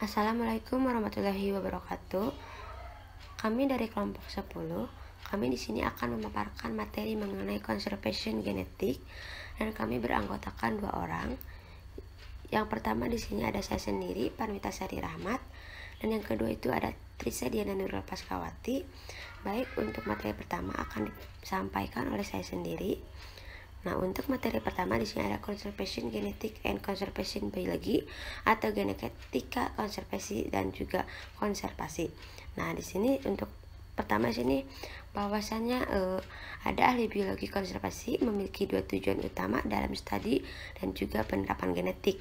Assalamualaikum warahmatullahi wabarakatuh. Kami dari kelompok 10, kami di sini akan memaparkan materi mengenai conservation genetik dan kami beranggotakan 2 orang. Yang pertama di sini ada saya sendiri, Parmita Sari Rahmat, dan yang kedua itu ada Trisa Diana Nurul Paskawati. Baik, untuk materi pertama akan disampaikan oleh saya sendiri. Nah, untuk materi pertama di sini ada conservation genetic and conservation biology atau genetika konservasi dan juga konservasi. Nah, di sini untuk pertama sini bahwasannya ada ahli biologi konservasi memiliki 2 tujuan utama dalam studi dan juga penerapan genetik.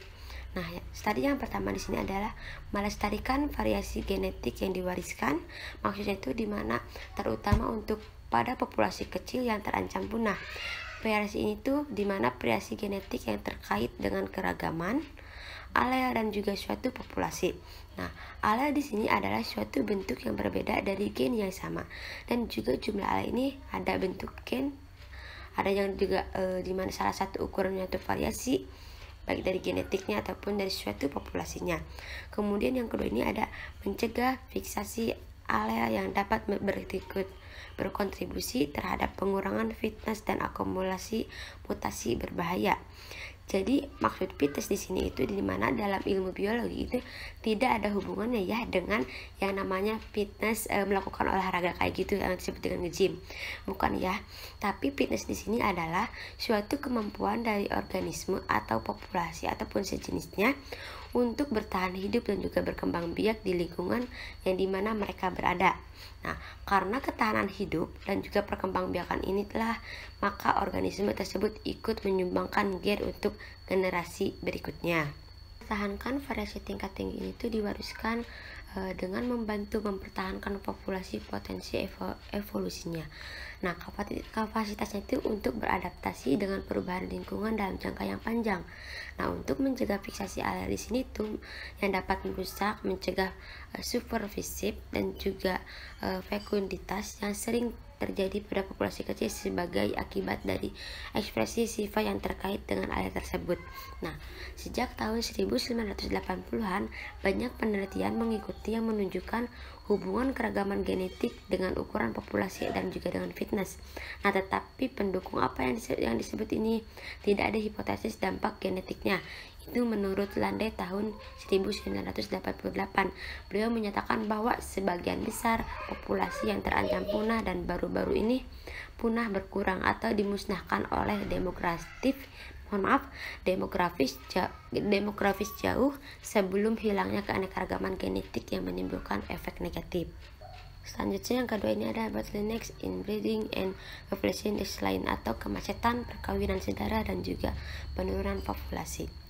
Nah, studi yang pertama di sini adalah melestarikan variasi genetik yang diwariskan. Maksudnya itu dimana terutama untuk pada populasi kecil yang terancam punah. Variasi ini tuh dimana variasi genetik yang terkait dengan keragaman, alel dan juga suatu populasi. Nah, alel di sini adalah suatu bentuk yang berbeda dari gen yang sama, dan juga jumlah alel ini ada bentuk gen, ada yang juga dimana salah satu ukurannya itu variasi baik dari genetiknya ataupun dari suatu populasinya. Kemudian yang kedua ini ada mencegah fiksasi alel yang dapat berkontribusi terhadap pengurangan fitness dan akumulasi mutasi berbahaya. Jadi maksud fitness di sini itu dimana dalam ilmu biologi itu tidak ada hubungannya ya dengan yang namanya fitness melakukan olahraga kayak gitu yang disebut dengan nge-gym, bukan ya. Tapi fitness di sini adalah suatu kemampuan dari organisme atau populasi ataupun sejenisnya untuk bertahan hidup dan juga berkembang biak di lingkungan yang dimana mereka berada. Nah, karena ketahanan hidup dan juga perkembangbiakan inilah maka organisme tersebut ikut menyumbangkan gen untuk generasi berikutnya. Pertahankan variasi tingkat tinggi ini tuh diwariskan dengan membantu mempertahankan populasi potensi evolusinya. Nah, kapasitasnya itu untuk beradaptasi dengan perubahan lingkungan dalam jangka yang panjang. Nah, untuk mencegah fiksasi alel di sini tuh yang dapat merusak, mencegah supervisif dan juga fekunditas yang sering terjadi pada populasi kecil sebagai akibat dari ekspresi sifat yang terkait dengan alel tersebut. Nah, sejak tahun 1980-an banyak penelitian mengikuti yang menunjukkan hubungan keragaman genetik dengan ukuran populasi dan juga dengan fitness. Nah, tetapi pendukung apa yang disebut ini tidak ada hipotesis dampak genetiknya. Itu menurut Lande tahun 1988. Beliau menyatakan bahwa sebagian besar populasi yang terancam punah dan baru-baru ini punah berkurang atau dimusnahkan oleh demografis jauh sebelum hilangnya keanekaragaman genetik yang menimbulkan efek negatif. Selanjutnya yang kedua ini ada bottlenecks in breeding and population decline atau kemacetan perkawinan saudara dan juga penurunan populasi.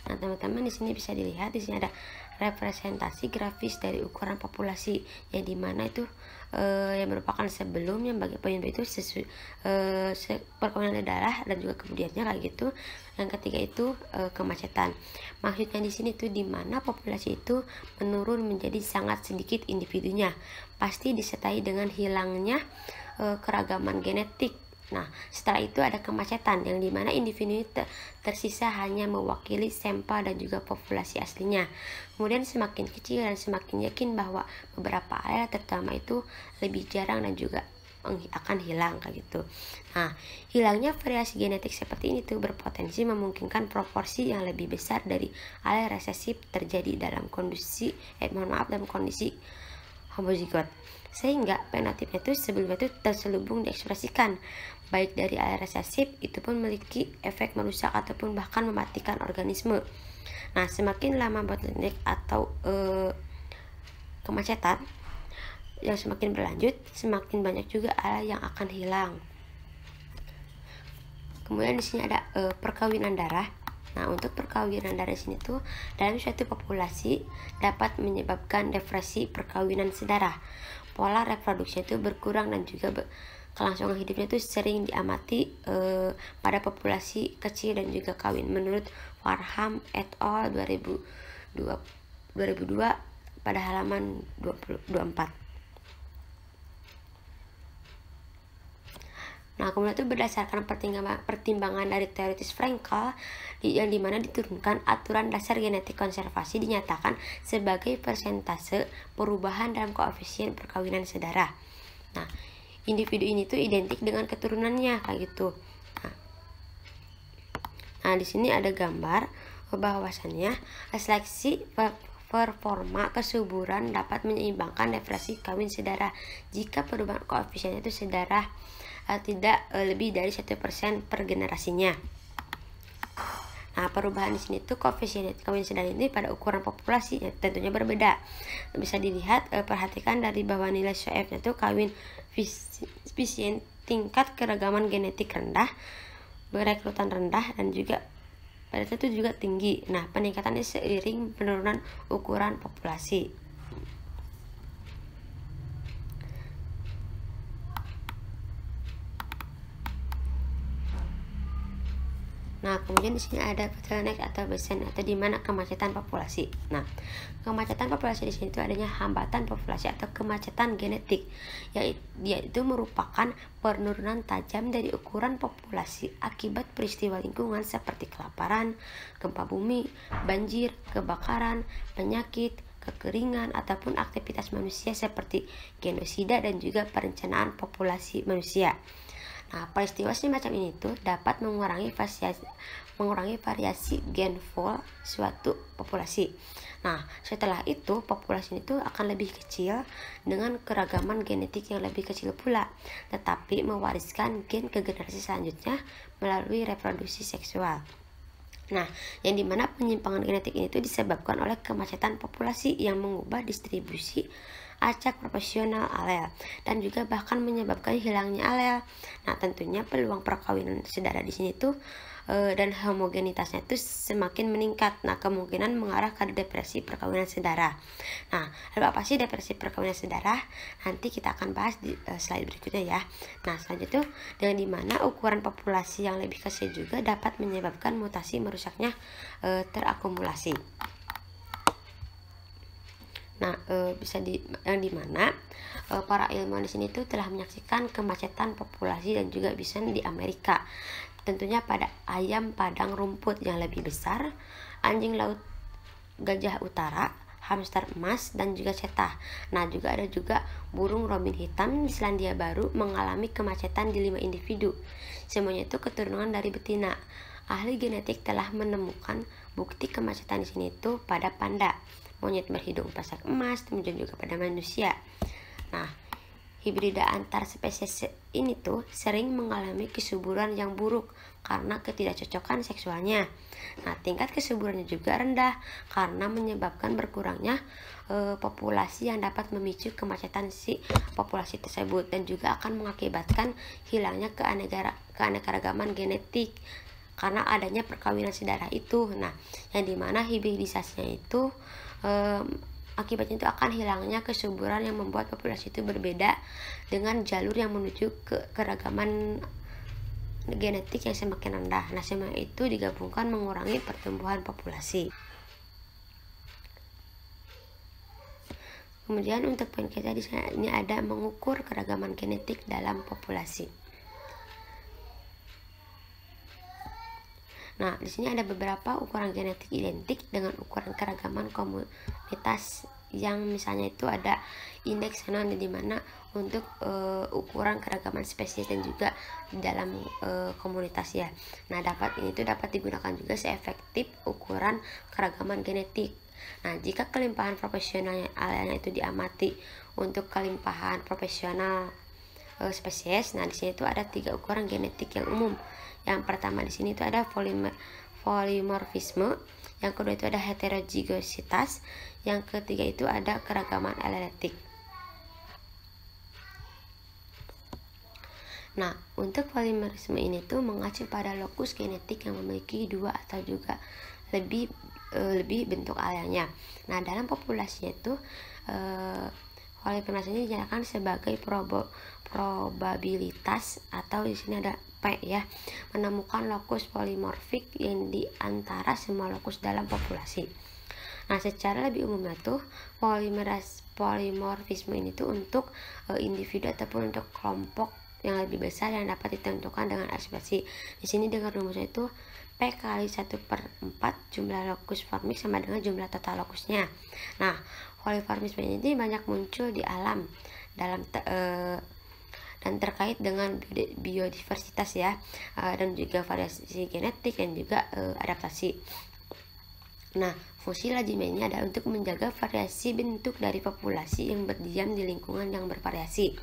Nah, teman-teman di sini bisa dilihat di sini ada representasi grafis dari ukuran populasi yang dimana itu yang merupakan sebelumnya bagi penyebab itu perkawinan darah dan juga kemudiannya kayak gitu. Yang ketiga itu kemacetan. Maksudnya di sini tuh dimana populasi itu menurun menjadi sangat sedikit individunya, pasti disertai dengan hilangnya keragaman genetik. Nah, setelah itu ada kemacetan yang dimana individu tersisa hanya mewakili sampel dan juga populasi aslinya. Kemudian semakin kecil dan semakin yakin bahwa beberapa alel terutama itu lebih jarang dan juga akan hilang kayak gitu. Nah, hilangnya variasi genetik seperti ini tuh berpotensi memungkinkan proporsi yang lebih besar dari alel resesif terjadi dalam kondisi dalam kondisi homozigot, sehingga penotipnya itu sebelumnya itu terselubung diekspresikan baik dari alel resesif itu pun memiliki efek merusak ataupun bahkan mematikan organisme. Nah, semakin lama bottleneck atau kemacetan yang semakin berlanjut, semakin banyak juga alel yang akan hilang. Kemudian di sini ada perkawinan darah. Nah, untuk perkawinan darah sini tuh dalam suatu populasi dapat menyebabkan depresi perkawinan saudara. Pola reproduksi itu berkurang dan juga kelangsungan hidupnya itu sering diamati pada populasi kecil dan juga kawin menurut Warham et al 2002 pada halaman 24. Nah, kemudian itu berdasarkan pertimbangan dari teoritis Frankel yang dimana diturunkan aturan dasar genetik konservasi dinyatakan sebagai persentase perubahan dalam koefisien perkawinan saudara. Nah, individu ini tuh identik dengan keturunannya kayak gitu. Nah, di sini ada gambar bahwasannya seleksi performa kesuburan dapat menyeimbangkan depresi kawin saudara jika perubahan koefisiennya itu saudara tidak lebih dari 1% per generasinya. Nah, perubahan di sini tuh koefisien kawin saudara ini pada ukuran populasi tentunya berbeda. Bisa dilihat, perhatikan dari bawah nilai SOF-nya tuh kawin spesies tingkat keragaman genetik rendah, berekrutan rendah, dan juga pada itu juga tinggi. Nah, peningkatannya seiring penurunan ukuran populasi. Nah, kemudian di sini ada bottleneck atau besen atau di mana kemacetan populasi. Nah, kemacetan populasi di sini itu adanya hambatan populasi atau kemacetan genetik. Yaitu merupakan penurunan tajam dari ukuran populasi akibat peristiwa lingkungan seperti kelaparan, gempa bumi, banjir, kebakaran, penyakit, kekeringan, ataupun aktivitas manusia seperti genosida dan juga perencanaan populasi manusia. Nah, peristiwa semacam ini tuh dapat mengurangi variasi genful suatu populasi. Nah, setelah itu populasi itu akan lebih kecil dengan keragaman genetik yang lebih kecil pula, tetapi mewariskan gen ke generasi selanjutnya melalui reproduksi seksual. Nah, yang dimana penyimpangan genetik ini tuh disebabkan oleh kemacetan populasi yang mengubah distribusi acak proporsional alel dan juga bahkan menyebabkan hilangnya alel. Nah, tentunya peluang perkawinan saudara di sini tuh dan homogenitasnya itu semakin meningkat. Nah, kemungkinan mengarah ke depresi perkawinan saudara. Nah, lalu apa sih depresi perkawinan saudara? Nanti kita akan bahas di slide berikutnya ya. Nah, selanjutnya dengan dimana ukuran populasi yang lebih kecil juga dapat menyebabkan mutasi merusaknya terakumulasi. Nah, yang dimana para ilmuwan di sini tuh telah menyaksikan kemacetan populasi dan juga bison di Amerika. Tentunya pada ayam padang rumput yang lebih besar, anjing laut gajah utara, hamster emas, dan juga cetah. Nah, juga ada burung robin hitam di Selandia Baru mengalami kemacetan di 5 individu. Semuanya itu keturunan dari betina. Ahli genetik telah menemukan bukti kemacetan di sini itu pada panda, monyet berhidung pasak emas, dan juga pada manusia. Nah, hibrida antar spesies ini tuh sering mengalami kesuburan yang buruk karena ketidakcocokan seksualnya. Nah, tingkat kesuburannya juga rendah karena menyebabkan berkurangnya populasi yang dapat memicu kemacetan si populasi tersebut dan juga akan mengakibatkan hilangnya keanekaragaman genetik karena adanya perkawinan saudara itu. Nah, yang dimana hibridisasinya itu akibatnya itu akan hilangnya kesuburan yang membuat populasi itu berbeda dengan jalur yang menuju ke keragaman genetik yang semakin rendah. Nah, semua itu digabungkan mengurangi pertumbuhan populasi. Kemudian untuk poin kita di sini ada mengukur keragaman genetik dalam populasi. Nah, di sini ada beberapa ukuran genetik identik dengan ukuran keragaman komunitas yang misalnya itu ada indeks Shannon di mana untuk ukuran keragaman spesies dan juga dalam komunitas ya. Nah, ini dapat digunakan juga seefektif ukuran keragaman genetik. Nah, jika kelimpahan profesional alelnya itu diamati untuk kelimpahan profesional spesies, nah di sini itu ada 3 ukuran genetik yang umum. Yang pertama di sini itu ada polimorfisme, yang kedua itu ada heterozygositas, yang ketiga itu ada keragaman aleletik. Nah, untuk polimorfisme ini tuh mengacu pada lokus genetik yang memiliki 2 atau juga lebih bentuk alelnya. Nah, dalam populasinya itu polimorfisme ini dinyatakan sebagai probabilitas atau di sini ada P ya, menemukan lokus polimorfik yang di antara semua lokus dalam populasi. Nah, secara lebih umumnya tuh polimorfisme ini tuh untuk individu ataupun untuk kelompok yang lebih besar yang dapat ditentukan dengan ekspresi. Di sini dengan rumusnya itu P kali 1/4 jumlah lokus formik sama dengan jumlah total lokusnya. Nah, koliformisme ini banyak muncul di alam dalam dan terkait dengan biodiversitas ya, dan juga variasi genetik dan juga adaptasi. Nah, fungsi lazimnya ini adalah untuk menjaga variasi bentuk dari populasi yang berdiam di lingkungan yang bervariasi.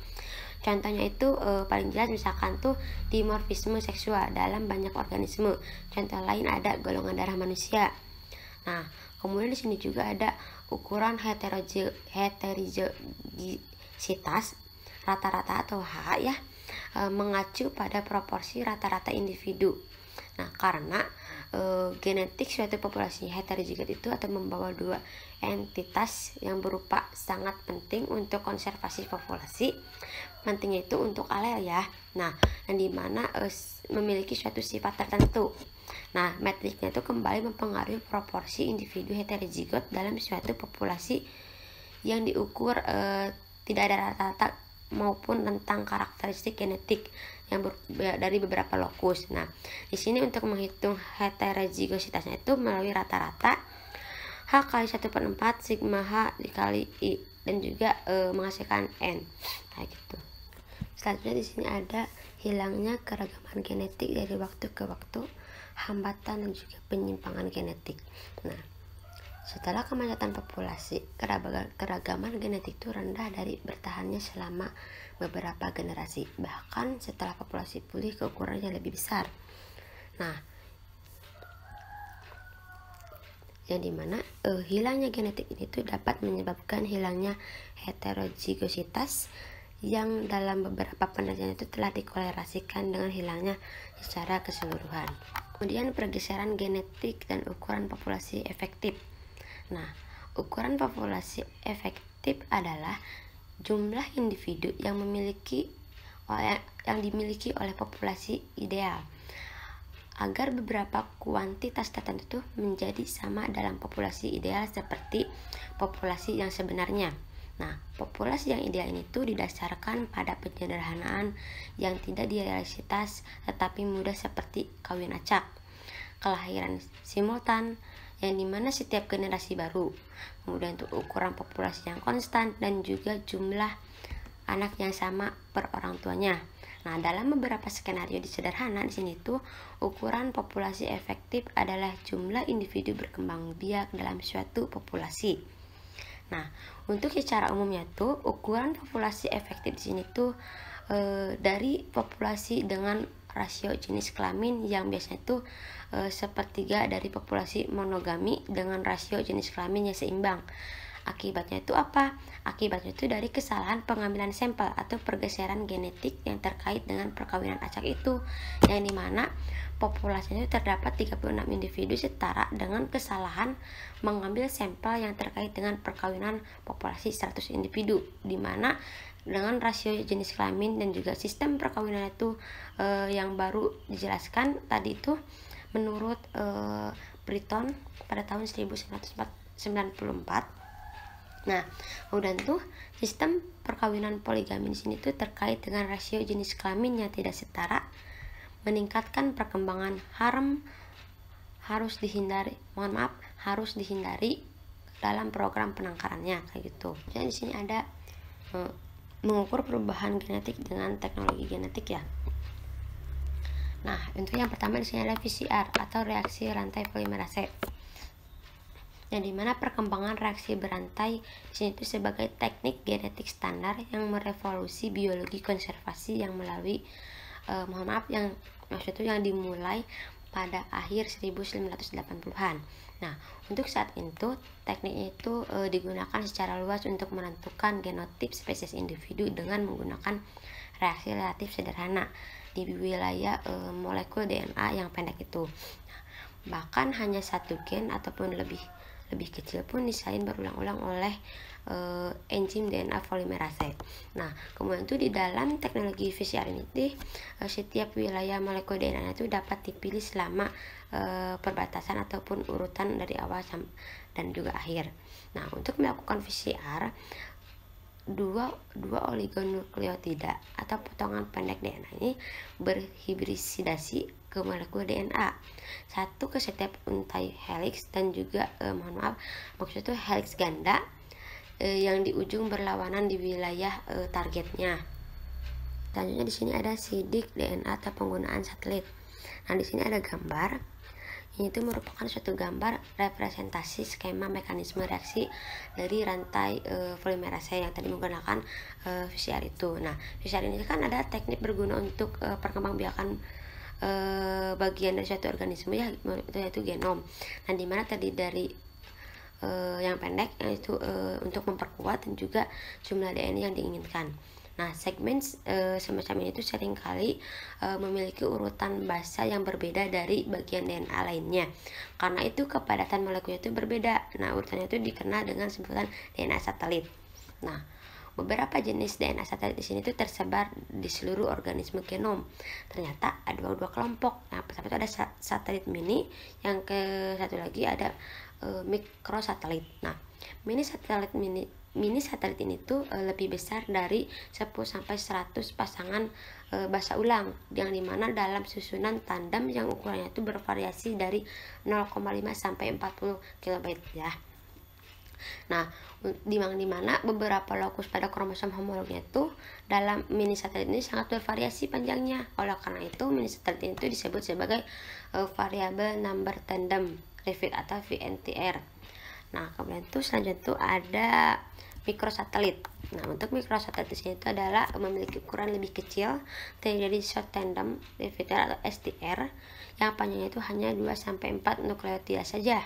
Contohnya itu paling jelas misalkan tuh dimorfisme seksual dalam banyak organisme. Contoh lain ada golongan darah manusia. Nah, kemudian di sini juga ada ukuran heterozigositas rata-rata atau H ya, mengacu pada proporsi rata-rata individu. Nah, karena genetik suatu populasi heterozigot itu atau membawa dua entitas yang berupa sangat penting untuk konservasi populasi. Pentingnya itu untuk alel ya. Nah, yang dimana memiliki suatu sifat tertentu. Nah, metriknya itu kembali mempengaruhi proporsi individu heterozigot dalam suatu populasi yang diukur tidak ada rata-rata maupun tentang karakteristik genetik yang dari beberapa lokus. Nah, di sini untuk menghitung heterozigositasnya itu melalui rata-rata H kali 1/4 sigma H dikali I dan juga menghasilkan N. Kayak gitu. Selanjutnya di sini ada hilangnya keragaman genetik dari waktu ke waktu, hambatan dan juga penyimpangan genetik. Nah, setelah kemanjatan populasi, keragaman genetik itu rendah dari bertahannya selama beberapa generasi. Bahkan setelah populasi pulih ke ukuran yang lebih besar. Nah, yang dimana hilangnya genetik ini tuh dapat menyebabkan hilangnya heterozigositas yang dalam beberapa penelitian itu telah dikolerasikan dengan hilangnya secara keseluruhan. Kemudian pergeseran genetik dan ukuran populasi efektif. Nah, ukuran populasi efektif adalah jumlah individu yang dimiliki oleh populasi ideal agar beberapa kuantitas tertentu menjadi sama dalam populasi ideal seperti populasi yang sebenarnya. Nah, populasi yang ideal ini tuh didasarkan pada penyederhanaan yang tidak realistis tetapi mudah seperti kawin acak, kelahiran simultan, yang dimana setiap generasi baru, kemudian untuk ukuran populasi yang konstan dan juga jumlah anak yang sama per orang tuanya. Nah, dalam beberapa skenario sederhana di sini tuh ukuran populasi efektif adalah jumlah individu berkembang biak dalam suatu populasi. Nah, untuk secara umumnya tuh ukuran populasi efektif di sini tuh dari populasi dengan rasio jenis kelamin yang biasanya itu sepertiga dari populasi monogami dengan rasio jenis kelamin yang seimbang. Akibatnya itu apa? Akibatnya itu dari kesalahan pengambilan sampel atau pergeseran genetik yang terkait dengan perkawinan acak itu, yang dimana populasinya terdapat 36 individu setara dengan kesalahan mengambil sampel yang terkait dengan perkawinan populasi 100 individu, dimana dengan rasio jenis kelamin dan juga sistem perkawinan itu yang baru dijelaskan tadi itu menurut Britton pada tahun 1994. Nah, kemudian tuh sistem perkawinan poligami di sini tuh terkait dengan rasio jenis kelamin yang tidak setara, meningkatkan perkembangan harus dihindari dalam program penangkarannya kayak gitu. Jadi di sini ada mengukur perubahan genetik dengan teknologi genetik ya. Nah, untuk yang pertama di sini ada PCR atau reaksi rantai polimerase. Yang dimana perkembangan reaksi berantai di sini itu sebagai teknik genetik standar yang merevolusi biologi konservasi yang melalui yang dimulai pada akhir 1980-an. Nah, untuk saat itu teknik itu digunakan secara luas untuk menentukan genotip spesies individu dengan menggunakan reaksi relatif sederhana di wilayah molekul DNA yang pendek itu. Nah, bahkan hanya satu gen ataupun lebih kecil pun disalin berulang-ulang oleh enzim DNA polimerase. Nah, kemudian itu di dalam teknologi PCR ini setiap wilayah molekul DNA itu dapat dipilih selama perbatasan ataupun urutan dari awal dan juga akhir. Nah, untuk melakukan PCR dua oligonukleotida atau potongan pendek DNA ini berhibrisidasi ke molekul DNA, satu ke setiap untai helix dan juga maksudnya helix ganda yang di ujung berlawanan di wilayah targetnya. Selanjutnya di sini ada sidik DNA atau penggunaan satelit. Nah, di sini ada gambar. Ini itu merupakan suatu gambar representasi skema mekanisme reaksi dari rantai polimerase yang tadi menggunakan PCR itu. Nah, PCR ini kan ada teknik berguna untuk perkembangbiakan bagian dari suatu organisme, ya, yaitu genom. Nah, dimana tadi dari yang pendek yaitu untuk memperkuat dan juga jumlah DNA yang diinginkan. Nah, segmen semacam ini itu seringkali memiliki urutan basa yang berbeda dari bagian DNA lainnya. Karena itu kepadatan molekulnya itu berbeda. Nah, urutannya itu dikenal dengan sebutan DNA satelit. Nah, beberapa jenis DNA satelit di sini itu tersebar di seluruh organisme genom. Ternyata ada dua kelompok. Nah, pertama itu ada satelit mini, yang ke satu lagi ada mikrosatelit. Nah, mini satelit ini tuh lebih besar dari 10 sampai 100 pasangan basa ulang, yang dimana dalam susunan tandem yang ukurannya itu bervariasi dari 0,5 sampai 40 KB ya. Nah, dimana beberapa lokus pada kromosom homolognya itu dalam mini satelit ini sangat bervariasi panjangnya. Oleh karena itu, mini satelit itu disebut sebagai variable number tandem repeat atau VNTR. Nah, kemudian itu selanjutnya itu ada mikrosatelit. Nah, untuk mikrosatelit di sini itu adalah memiliki ukuran lebih kecil, terjadi short tandem repeater atau STR, yang panjangnya itu hanya 2 sampai 4 nukleotida saja.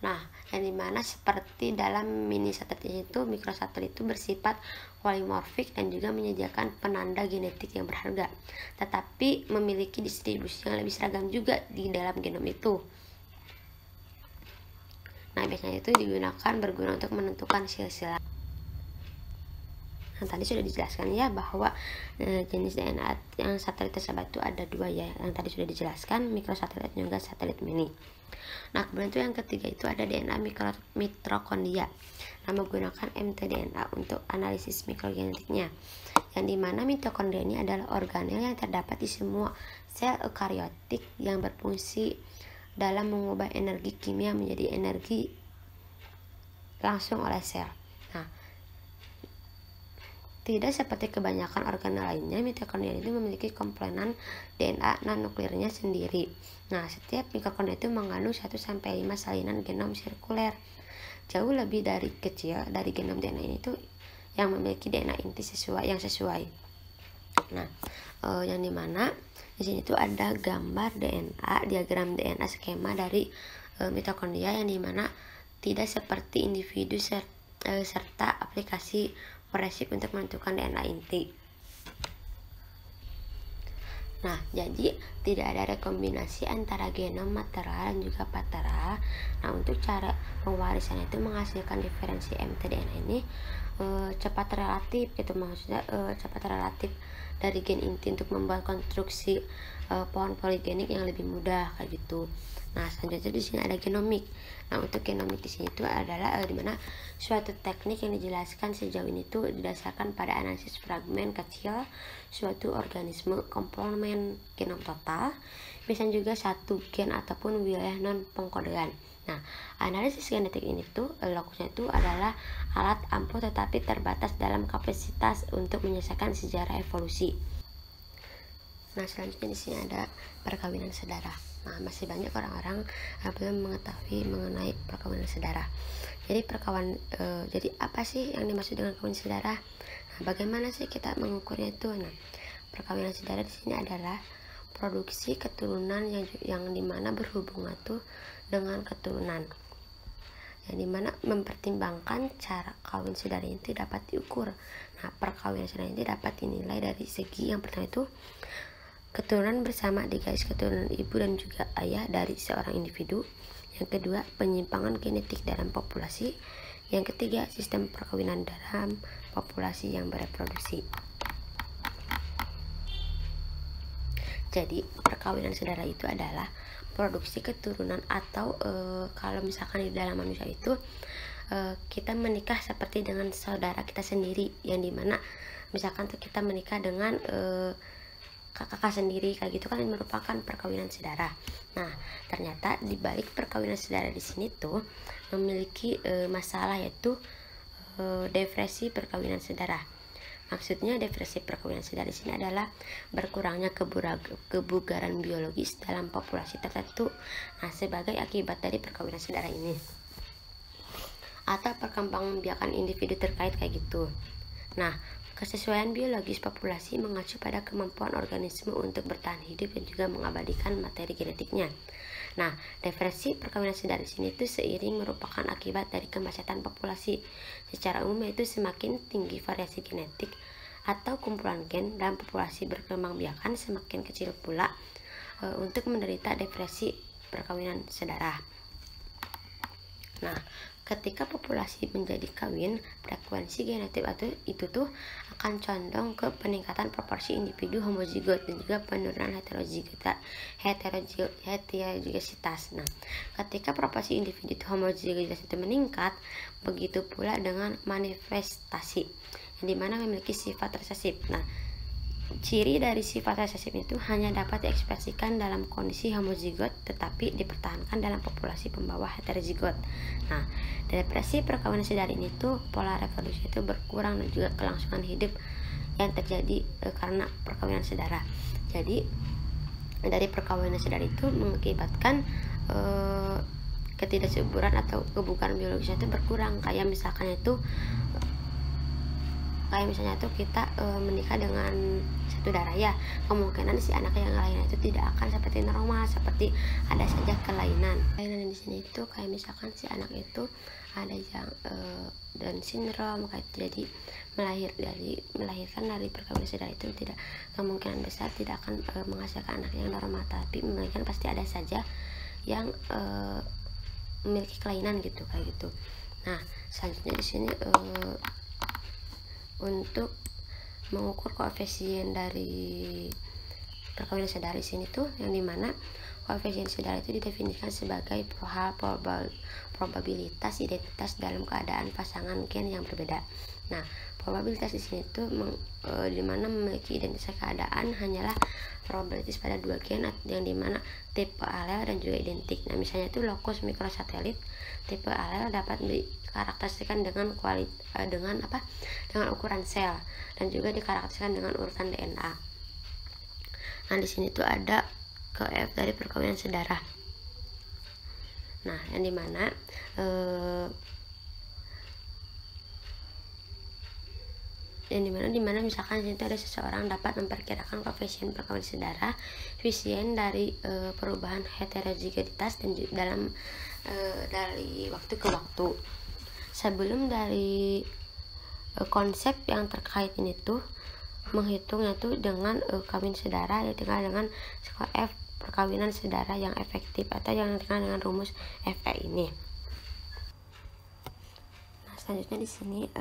Nah, yang dimana seperti dalam mini satelit itu, mikrosatelit itu bersifat polimorfik dan juga menyediakan penanda genetik yang berharga, tetapi memiliki distribusi yang lebih seragam juga di dalam genom itu. Nah, biasanya itu berguna untuk menentukan silsilah. Nah, tadi sudah dijelaskan ya bahwa jenis DNA yang satelit tersebar itu ada dua ya, yang tadi sudah dijelaskan, mikrosatelit dan juga satelit mini. Nah, kemudian itu yang ketiga itu ada DNA mitokondria. Nah, menggunakan mtDNA untuk analisis mikrogenetiknya, yang dimana mitokondria ini adalah organel yang terdapat di semua sel eukariotik yang berfungsi dalam mengubah energi kimia menjadi energi langsung oleh sel. Nah, tidak seperti kebanyakan organel lainnya, mitokondria itu memiliki komponen DNA non-nuklirnya sendiri. Nah, setiap mitokondria itu mengandung 1-5 salinan genom sirkuler, jauh lebih dari kecil dari genom DNA ini tuh yang memiliki DNA inti yang sesuai. Nah, yang dimana di sini tuh ada gambar DNA, diagram DNA skema dari mitokondria, yang dimana tidak seperti individu serta aplikasi forensik untuk menentukan DNA inti. Nah, jadi tidak ada rekombinasi antara genom maternal dan juga paternal. Nah, untuk cara pewarisan itu menghasilkan diferensi mtDNA ini cepat relatif, itu maksudnya cepat relatif dari gen inti untuk membuat konstruksi pohon poligenik yang lebih mudah kayak gitu. Nah, selanjutnya di sini ada genomik. Nah, untuk genomik di sini itu adalah dimana suatu teknik yang dijelaskan sejauh ini tuh didasarkan pada analisis fragmen kecil suatu organisme komponen genom total, biasanya juga satu gen ataupun wilayah non pengkodean. Nah, analisis genetik ini tuh lokusnya itu adalah alat ampuh tetapi terbatas dalam kapasitas untuk menyelesaikan sejarah evolusi. Nah, selanjutnya di sini ada perkawinan sedara. Nah, masih banyak orang-orang belum mengetahui mengenai perkawinan sedara. Jadi jadi apa sih yang dimaksud dengan perkawinan sedara? Nah, bagaimana sih kita mengukurnya itu? Nah, perkawinan sedara di sini adalah produksi keturunan yang dimana berhubungan tuh dengan keturunan, yang dimana mempertimbangkan cara kawin saudara itu dapat diukur. Nah, perkawinan saudara itu dapat dinilai dari segi yang pertama itu keturunan bersama di garis keturunan ibu dan juga ayah dari seorang individu. Yang kedua, penyimpangan genetik dalam populasi. Yang ketiga, sistem perkawinan dalam populasi yang bereproduksi. Jadi, perkawinan saudara itu adalah produksi keturunan atau kalau misalkan di dalam manusia itu kita menikah seperti dengan saudara kita sendiri, yang dimana misalkan tuh kita menikah dengan kakak sendiri kayak gitu kan, merupakan perkawinan saudara. Nah, ternyata di balik perkawinan saudara di sini tuh memiliki masalah, yaitu depresi perkawinan saudara. Maksudnya depresi perkawinan saudara di sini adalah berkurangnya kebugaran biologis dalam populasi tertentu. Nah, sebagai akibat dari perkawinan saudara ini atau perkembangbiakan individu terkait kayak gitu. Nah, kesesuaian biologis populasi mengacu pada kemampuan organisme untuk bertahan hidup dan juga mengabadikan materi genetiknya. Nah, depresi perkawinan saudara di sini itu seiring merupakan akibat dari kemacetan populasi. Secara umum yaitu semakin tinggi variasi genetik atau kumpulan gen dalam populasi berkembang biakan, semakin kecil pula untuk menderita depresi perkawinan saudara. Nah, ketika populasi menjadi kawin, frekuensi genetik itu tuh akan condong ke peningkatan proporsi individu homozigot dan juga penurunan heterozigositas. Nah, ketika proporsi individu homozigotas itu meningkat, begitu pula dengan manifestasi yang dimana memiliki sifat resesif. Nah, ciri dari sifat resesif itu hanya dapat diekspresikan dalam kondisi homozigot tetapi dipertahankan dalam populasi pembawa heterozigot. Nah, depresi perkawinan saudara ini tuh pola reproduksi itu berkurang dan juga kelangsungan hidup yang terjadi karena perkawinan saudara. Jadi dari perkawinan saudara itu mengakibatkan ketidaksuburan atau kebugaran biologisnya itu berkurang. Kayak misalnya tuh kita menikah dengan satu darah ya, kemungkinan si anak yang lainnya itu tidak akan seperti normal, seperti ada saja kelainan di sini itu kayak misalkan si anak itu ada yang Down syndrome kayak, jadi melahirkan dari perkawinan saudara itu tidak, kemungkinan besar tidak akan menghasilkan anak yang normal, tapi melainkan pasti ada saja yang memiliki kelainan gitu kayak gitu. Nah, selanjutnya di sini untuk mengukur koefisien dari perkawinan saudara di sini tuh, yang dimana koefisien saudara itu didefinisikan sebagai hal probabilitas identitas dalam keadaan pasangan gen yang berbeda. Nah, probabilitas di sini tuh dimana memiliki identitas keadaan hanyalah probabilitas pada dua gen yang dimana tipe alel dan juga identik. Nah, misalnya itu lokus mikrosatelit, tipe alel dapat dikarakterisasikan dengan dengan ukuran sel dan juga dikarakterisasikan dengan urutan DNA. Nah, di sini tuh ada KF dari perkawinan saudara. Nah, yang dimana misalkan itu ada seseorang dapat memperkirakan koefisien perkawinan saudara koefisien dari perubahan heterozigositas dan dari waktu ke waktu. Sebelum dari konsep yang terkait ini tuh menghitungnya tuh dengan kawin saudara, dikenal dengan F perkawinan saudara yang efektif atau yang dikenal dengan rumus FE ini. Nah, selanjutnya di sini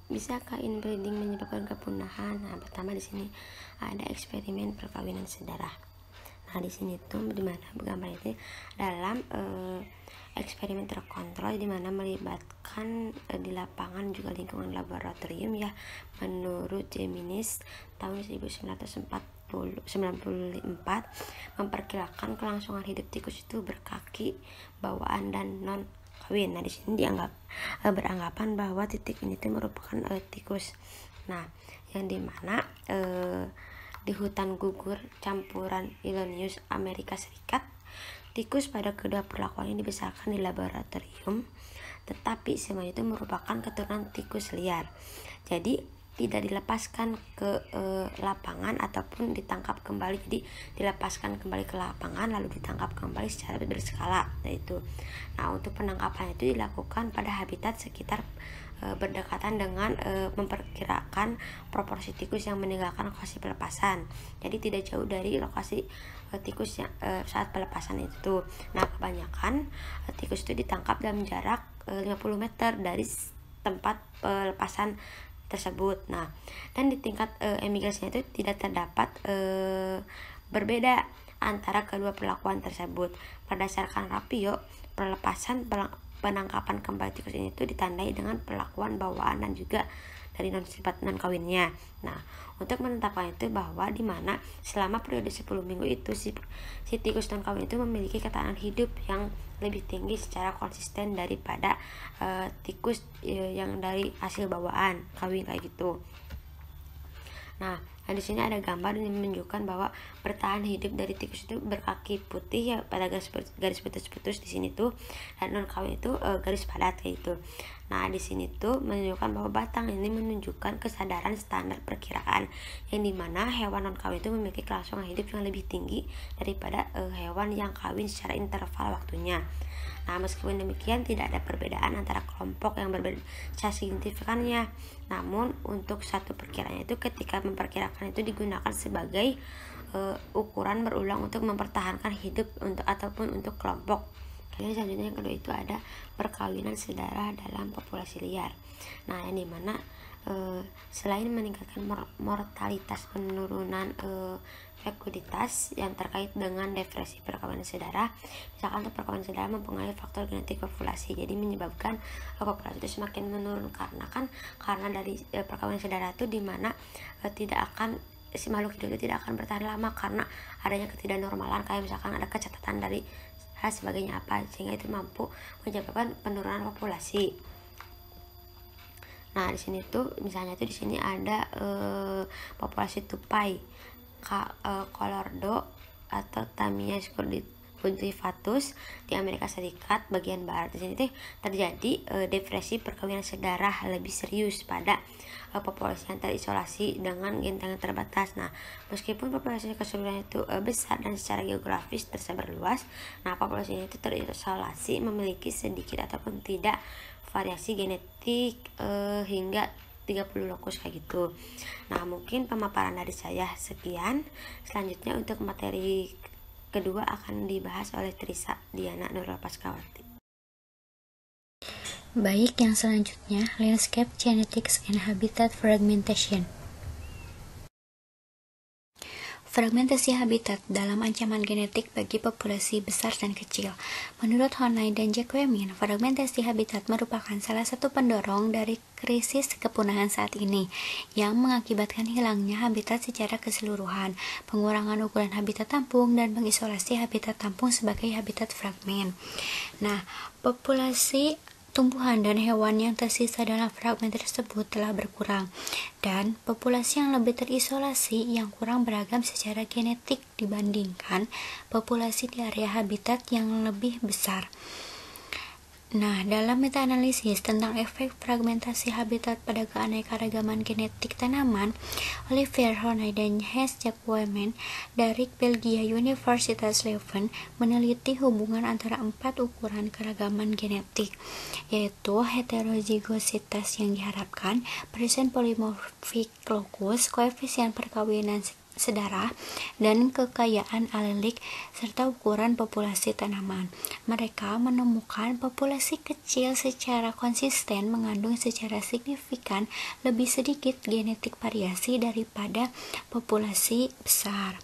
bisakah inbreeding menyebabkan kepunahan? Nah, pertama di sini ada eksperimen perkawinan saudara. Nah, di sini tuh dimana gambar itu dalam eksperimen terkontrol dimana melibatkan di lapangan juga lingkungan laboratorium ya, menurut Geminis tahun 1994 memperkirakan kelangsungan hidup tikus itu berkaki bawaan dan non kawin. Nah, di sini beranggapan bahwa titik ini itu merupakan tikus. Nah, yang dimana di hutan gugur campuran Illinois Amerika Serikat, tikus pada kedua perlakuannya dibesarkan di laboratorium, tetapi semuanya itu merupakan keturunan tikus liar. Jadi tidak dilepaskan ke lapangan ataupun ditangkap kembali. Jadi dilepaskan kembali ke lapangan lalu ditangkap kembali secara berskala yaitu. Nah, untuk penangkapan itu dilakukan pada habitat sekitar berdekatan dengan memperkirakan proporsi tikus yang meninggalkan lokasi pelepasan. Jadi tidak jauh dari lokasi tikus yang saat pelepasan itu. Nah, kebanyakan tikus itu ditangkap dalam jarak 50 meter dari tempat pelepasan tersebut. Nah, dan di tingkat emigrasinya itu tidak terdapat berbeda antara kedua perlakuan tersebut. Berdasarkan rasio penangkapan kembali tikus ini itu ditandai dengan perlakuan bawaan dan juga dari sifat non kawinnya. Nah, untuk menetapkan itu bahwa di mana selama periode 10 minggu itu si tikus non kawin itu memiliki ketahanan hidup yang lebih tinggi secara konsisten daripada tikus yang dari hasil bawaan kawin kayak gitu. Nah, di sini ada gambar yang menunjukkan bahwa bertahan hidup dari tikus itu berkaki putih ya pada garis putus-putus di sini tuh, dan non kawin itu garis padat kayak gitu. Nah, di sini tuh menunjukkan bahwa batang ini menunjukkan kesadaran standar perkiraan yang dimana hewan non kawin itu memiliki kelangsungan hidup yang lebih tinggi daripada hewan yang kawin secara interval waktunya. Nah, meskipun demikian tidak ada perbedaan antara kelompok yang berbeda secara signifikannya. Namun untuk satu perkiraan itu ketika memperkirakan itu digunakan sebagai ukuran berulang untuk mempertahankan hidup ataupun untuk kelompok. Kemudian selanjutnya yang kedua itu ada perkawinan sedarah dalam populasi liar. Nah, yang dimana selain meningkatkan mortalitas, penurunan fekulitas yang terkait dengan depresi perkawinan sedarah, misalkan untuk perkawinan sedarah mempengaruhi faktor genetik populasi, jadi menyebabkan populasi itu semakin menurun karena dari perkawinan sedarah itu dimana si makhluk hidup itu tidak akan bertahan lama karena adanya ketidaknormalan, kayak misalkan ada kecacatan dari hal sebagainya sehingga itu mampu menyebabkan penurunan populasi. Nah, di sini tuh misalnya tuh di sini ada populasi tupai, kolordo atau Tamiya scordifatus di Amerika Serikat bagian barat. Di sini tuh terjadi depresi perkawinan sedarah lebih serius pada populasi yang terisolasi dengan gen yang terbatas. Nah, meskipun populasi keseluruhan itu besar dan secara geografis tersebar luas, nah populasi itu terisolasi memiliki sedikit ataupun tidak variasi genetik hingga 30 lokus kayak gitu. Nah, mungkin pemaparan dari saya sekian. Selanjutnya untuk materi kedua akan dibahas oleh Trisa Diana Nurul Paskawati. Baik, yang selanjutnya Landscape Genetics and Habitat Fragmentation. Fragmentasi habitat dalam ancaman genetik bagi populasi besar dan kecil. Menurut Honai dan Jack Wemin, fragmentasi habitat merupakan salah satu pendorong dari krisis kepunahan saat ini, yang mengakibatkan hilangnya habitat secara keseluruhan, pengurangan ukuran habitat tampung, dan mengisolasi habitat tampung sebagai habitat fragmen. Nah, populasi tumbuhan dan hewan yang tersisa dalam fragmen tersebut telah berkurang, dan populasi yang lebih terisolasi yang kurang beragam secara genetik dibandingkan populasi di area habitat yang lebih besar. Nah, dalam meta-analisis tentang efek fragmentasi habitat pada keanekaragaman genetik tanaman, Olivier Honay dan Hans Jack Wemin dari Belgia Universitas Leuven meneliti hubungan antara 4 ukuran keragaman genetik, yaitu heterozygositas yang diharapkan, persen polymorphic locus, koefisien perkawinan sedarah, dan kekayaan alelik, serta ukuran populasi tanaman. Mereka menemukan populasi kecil secara konsisten mengandung secara signifikan lebih sedikit genetik variasi daripada populasi besar.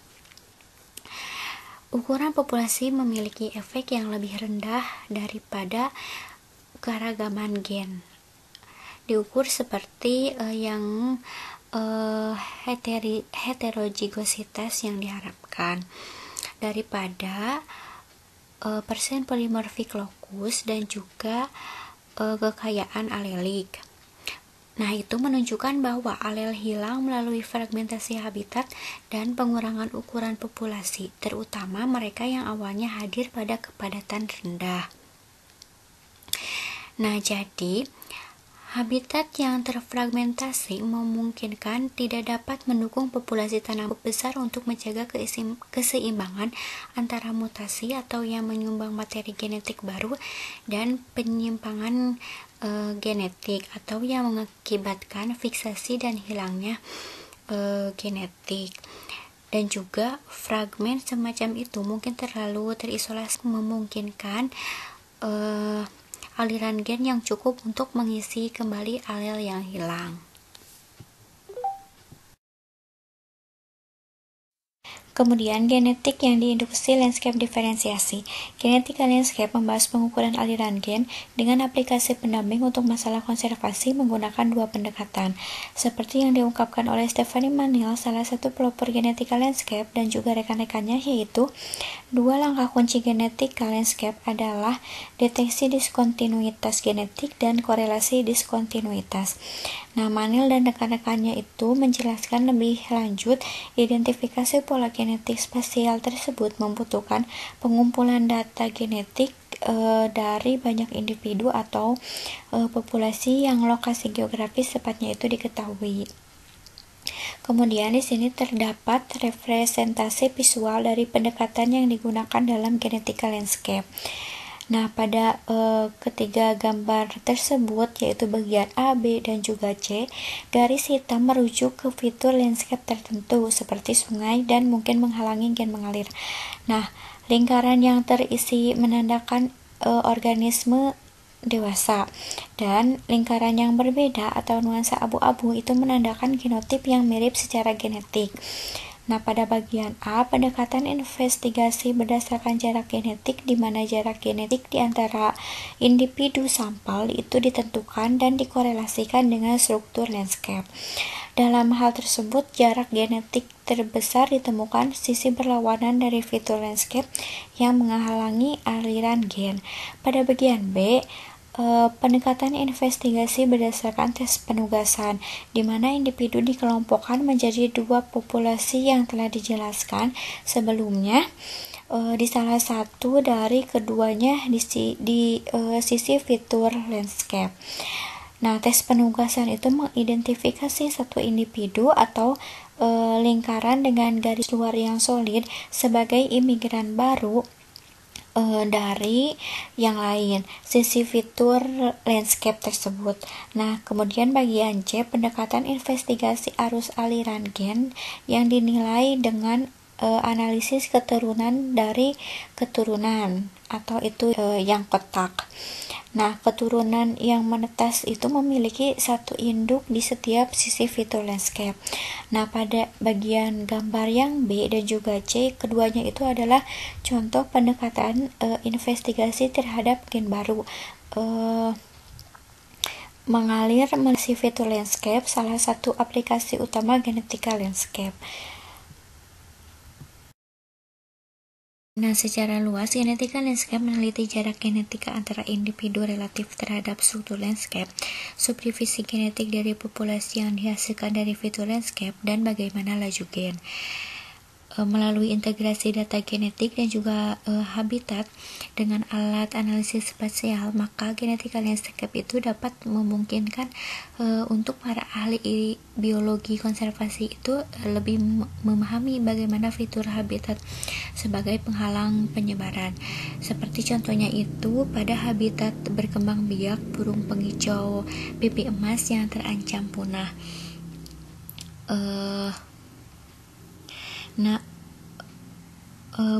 Ukuran populasi memiliki efek yang lebih rendah daripada keragaman gen. Diukur seperti yang heterozygositas yang diharapkan daripada persen polymorphic locus dan juga kekayaan alelik. Nah, itu menunjukkan bahwa alel hilang melalui fragmentasi habitat dan pengurangan ukuran populasi, terutama mereka yang awalnya hadir pada kepadatan rendah. Nah, jadi habitat yang terfragmentasi memungkinkan tidak dapat mendukung populasi tanaman besar untuk menjaga keseimbangan antara mutasi atau yang menyumbang materi genetik baru dan penyimpangan genetik atau yang mengakibatkan fiksasi dan hilangnya genetik. Dan juga fragmen semacam itu mungkin terlalu terisolasi, memungkinkan aliran gen yang cukup untuk mengisi kembali alel yang hilang. Kemudian, genetik yang diinduksi landscape diferensiasi. Genetika landscape membahas pengukuran aliran gen dengan aplikasi pendamping untuk masalah konservasi menggunakan dua pendekatan. Seperti yang diungkapkan oleh Stephanie Manil, salah satu pelopor genetika landscape dan juga rekan-rekannya, yaitu dua langkah kunci genetika landscape adalah deteksi diskontinuitas genetik dan korelasi diskontinuitas. Nah, Manil dan rekan-rekannya itu menjelaskan lebih lanjut, identifikasi pola genetik spasial tersebut membutuhkan pengumpulan data genetik dari banyak individu atau populasi yang lokasi geografis tepatnya itu diketahui. Kemudian di sini terdapat representasi visual dari pendekatan yang digunakan dalam genetika landscape. Nah, pada ketiga gambar tersebut, yaitu bagian A, B, dan juga C, garis hitam merujuk ke fitur landscape tertentu seperti sungai dan mungkin menghalangi gen mengalir. Nah, lingkaran yang terisi menandakan organisme dewasa, dan lingkaran yang berbeda atau nuansa abu-abu itu menandakan genotip yang mirip secara genetik. Nah, pada bagian A, pendekatan investigasi berdasarkan jarak genetik, di mana jarak genetik di antara individu sampel itu ditentukan dan dikorelasikan dengan struktur landscape. Dalam hal tersebut, jarak genetik terbesar ditemukan sisi berlawanan dari fitur landscape yang menghalangi aliran gen. Pada bagian B, pendekatan investigasi berdasarkan tes penugasan, di mana individu dikelompokkan menjadi dua populasi yang telah dijelaskan sebelumnya. Di salah satu dari keduanya di sisi fitur landscape. Nah, tes penugasan itu mengidentifikasi satu individu atau lingkaran dengan garis luar yang solid sebagai imigran baru dari yang lain, sisi fitur landscape tersebut. Nah, kemudian bagian C, pendekatan investigasi arus aliran gen yang dinilai dengan analisis keturunan dari keturunan atau itu yang kotak. Nah, keturunan yang menetas itu memiliki satu induk di setiap sisi fitur landscape. Nah, pada bagian gambar yang B dan juga C, keduanya itu adalah contoh pendekatan investigasi terhadap gen baru mengalir melalui fitur landscape, salah satu aplikasi utama genetika landscape. Nah, secara luas, genetika landscape meneliti jarak genetika antara individu relatif terhadap struktur landscape, subdivisi genetik dari populasi yang dihasilkan dari fitur landscape, dan bagaimana laju gen. Melalui integrasi data genetik dan juga habitat dengan alat analisis spasial, maka genetika landscape itu dapat memungkinkan untuk para ahli biologi konservasi itu lebih memahami bagaimana fitur habitat sebagai penghalang penyebaran. Seperti contohnya itu pada habitat berkembang biak burung pengicau pipi emas yang terancam punah.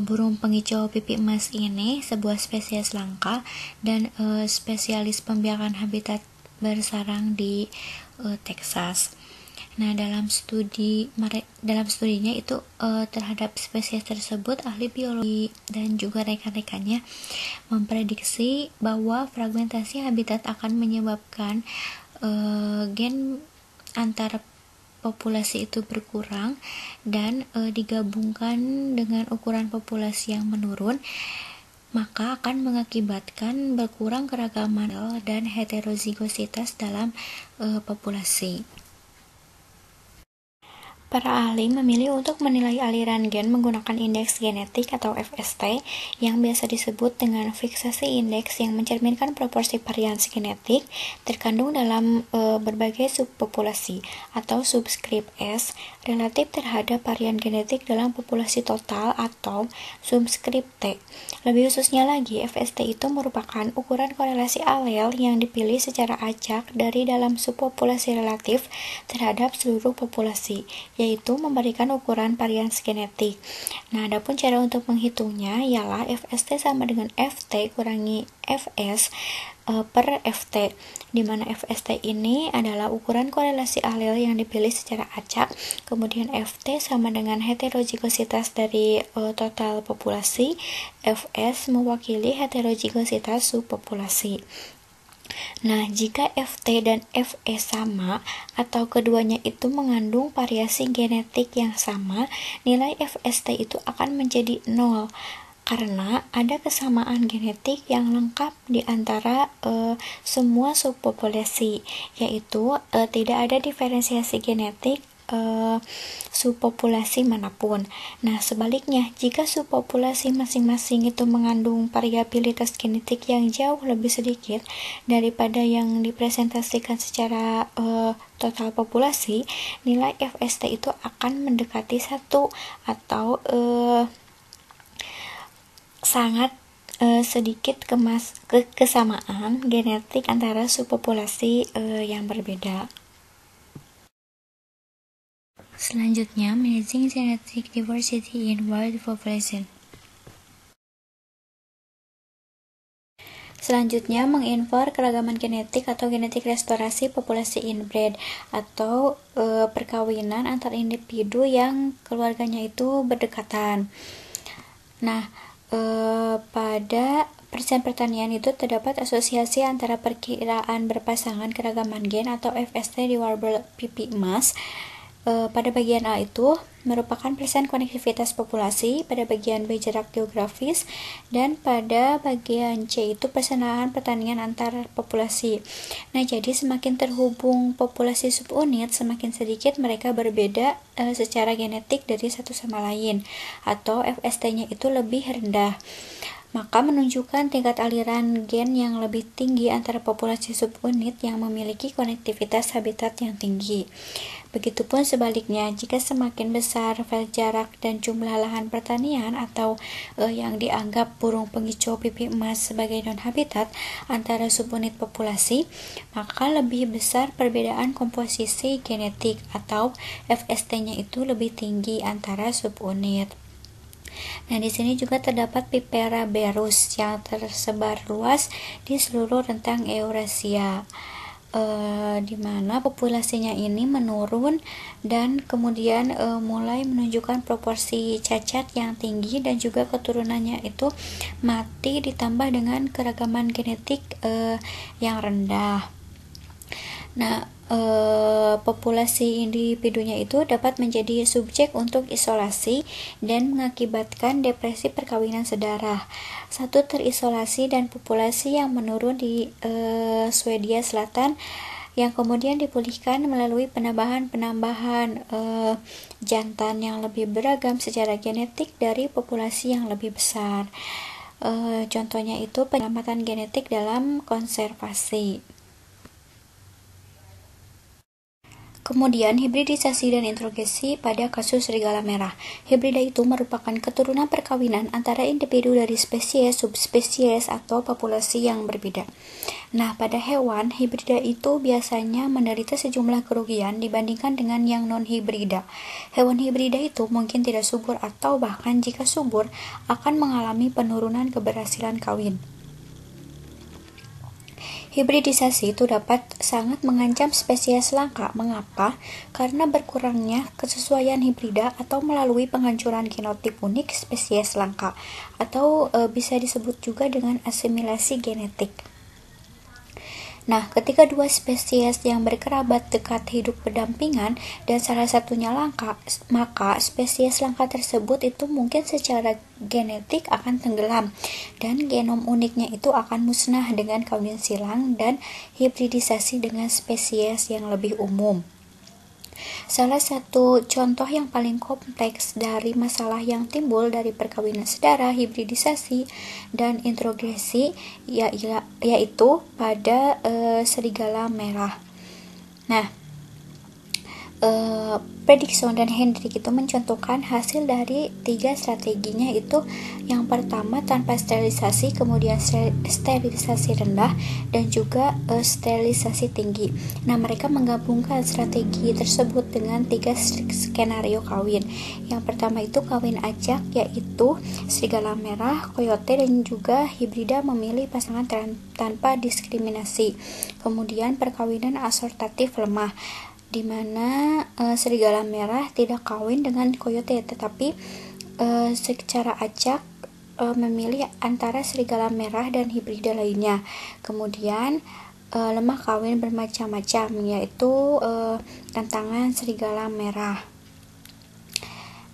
Burung pengicau pipi emas ini sebuah spesies langka dan spesialis pembiakan habitat bersarang di Texas. Nah, dalam studinya itu terhadap spesies tersebut, ahli biologi dan juga rekan-rekannya memprediksi bahwa fragmentasi habitat akan menyebabkan gen antar populasi itu berkurang dan digabungkan dengan ukuran populasi yang menurun, maka akan mengakibatkan berkurang keragaman dan heterozigositas dalam populasi. Para ahli memilih untuk menilai aliran gen menggunakan indeks genetik atau FST yang biasa disebut dengan fiksasi indeks, yang mencerminkan proporsi variasi genetik terkandung dalam berbagai subpopulasi atau subskrip S relatif terhadap varian genetik dalam populasi total atau subskrip T. Lebih khususnya lagi, FST itu merupakan ukuran korelasi alel yang dipilih secara acak dari dalam subpopulasi relatif terhadap seluruh populasi, yaitu memberikan ukuran varians genetik. Nah, adapun cara untuk menghitungnya ialah FST sama dengan FT kurangi FS per FT, di mana FST ini adalah ukuran korelasi alel yang dipilih secara acak, kemudian FT sama dengan heterozigositas dari total populasi, FS mewakili heterozigositas subpopulasi. Nah, jika FT dan FE sama atau keduanya itu mengandung variasi genetik yang sama, nilai FST itu akan menjadi 0 karena ada kesamaan genetik yang lengkap di antara semua subpopulasi, yaitu tidak ada diferensiasi genetik subpopulasi manapun. Nah, sebaliknya, jika subpopulasi masing-masing itu mengandung variabilitas genetik yang jauh lebih sedikit daripada yang dipresentasikan secara total populasi, nilai FST itu akan mendekati 1 atau sangat sedikit kesamaan genetik antara subpopulasi yang berbeda. Selanjutnya, managing genetic diversity in world population. Selanjutnya, menginfer keragaman genetik atau genetik restorasi populasi inbred atau perkawinan antar individu yang keluarganya itu berdekatan. Nah, pada persen pertanian itu terdapat asosiasi antara perkiraan berpasangan keragaman gen atau FST di warble pipi emas. Pada bagian A itu merupakan persen konektivitas populasi, pada bagian B jarak geografis, dan pada bagian C itu persenaan pertanian antar populasi. Nah, jadi semakin terhubung populasi subunit, semakin sedikit mereka berbeda secara genetik dari satu sama lain, atau FST-nya itu lebih rendah. Maka menunjukkan tingkat aliran gen yang lebih tinggi antara populasi subunit yang memiliki konektivitas habitat yang tinggi. Begitupun sebaliknya, jika semakin besar jarak dan jumlah lahan pertanian atau yang dianggap burung pengicau pipi emas sebagai non-habitat antara subunit populasi, maka lebih besar perbedaan komposisi genetik atau FST-nya itu lebih tinggi antara subunit. Nah, di sini juga terdapat Vipera berus yang tersebar luas di seluruh rentang Eurasia, di mana populasinya ini menurun dan kemudian mulai menunjukkan proporsi cacat yang tinggi dan juga keturunannya itu mati ditambah dengan keragaman genetik yang rendah. Nah, populasi individunya itu dapat menjadi subjek untuk isolasi dan mengakibatkan depresi perkawinan sedarah. Satu terisolasi dan populasi yang menurun di Swedia Selatan yang kemudian dipulihkan melalui penambahan jantan yang lebih beragam secara genetik dari populasi yang lebih besar. Contohnya itu penyelamatan genetik dalam konservasi. Kemudian, hibridisasi dan introgesi pada kasus serigala merah. Hibrida itu merupakan keturunan perkawinan antara individu dari spesies, subspesies, atau populasi yang berbeda. Nah, pada hewan, hibrida itu biasanya menderita sejumlah kerugian dibandingkan dengan yang non-hibrida. Hewan hibrida itu mungkin tidak subur atau bahkan jika subur, akan mengalami penurunan keberhasilan kawin. Hibridisasi itu dapat sangat mengancam spesies langka. Mengapa? Karena berkurangnya kesesuaian hibrida atau melalui penghancuran genotip unik spesies langka, atau bisa disebut juga dengan asimilasi genetik. Nah, ketika dua spesies yang berkerabat dekat hidup berdampingan dan salah satunya langka, maka spesies langka tersebut itu mungkin secara genetik akan tenggelam dan genom uniknya itu akan musnah dengan kawin silang dan hibridisasi dengan spesies yang lebih umum. Salah satu contoh yang paling kompleks dari masalah yang timbul dari perkawinan sedara, hibridisasi, dan introgresi yaitu pada serigala merah. Nah, Fredrickson dan Hendrik itu mencontohkan hasil dari 3 strateginya, itu yang pertama tanpa sterilisasi, kemudian sterilisasi rendah, dan juga sterilisasi tinggi. Nah, mereka menggabungkan strategi tersebut dengan 3 skenario kawin. Yang pertama itu kawin acak, yaitu serigala merah, coyote, dan juga hibrida memilih pasangan tanpa diskriminasi. Kemudian perkawinan asortatif lemah, di mana serigala merah tidak kawin dengan coyote, tetapi secara acak memilih antara serigala merah dan hibrida lainnya. Kemudian lemah kawin bermacam-macam, yaitu tantangan serigala merah.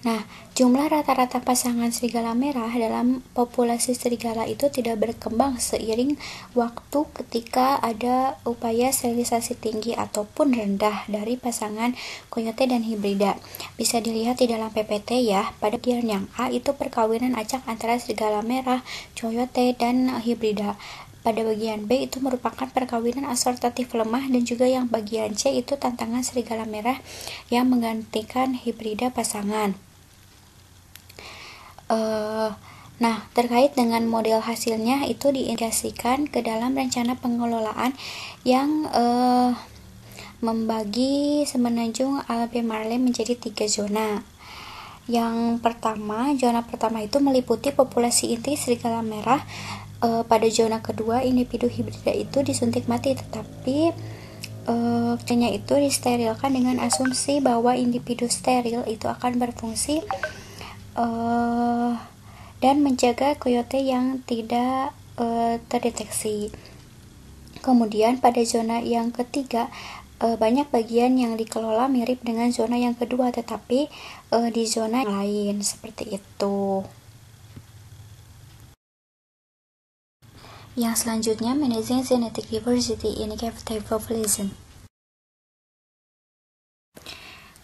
Nah, jumlah rata-rata pasangan serigala merah dalam populasi serigala itu tidak berkembang seiring waktu ketika ada upaya sterilisasi tinggi ataupun rendah dari pasangan coyote dan hibrida. Bisa dilihat di dalam PPT ya, pada bagian yang A itu perkawinan acak antara serigala merah, coyote, dan hibrida. Pada bagian B itu merupakan perkawinan asortatif lemah, dan juga yang bagian C itu tantangan serigala merah yang menggantikan hibrida pasangan. Nah, terkait dengan model hasilnya itu diintegrasikan ke dalam rencana pengelolaan yang membagi semenanjung Albemarle menjadi 3 zona. Yang pertama, zona pertama itu meliputi populasi inti serigala merah. Pada zona kedua, individu hibrida itu disuntik mati, tetapi kenyanya itu disterilkan dengan asumsi bahwa individu steril itu akan berfungsi dan menjaga coyote yang tidak terdeteksi. Kemudian pada zona yang ketiga, banyak bagian yang dikelola mirip dengan zona yang kedua, tetapi di zona yang lain, seperti itu. Yang selanjutnya, managing genetic diversity in captive population.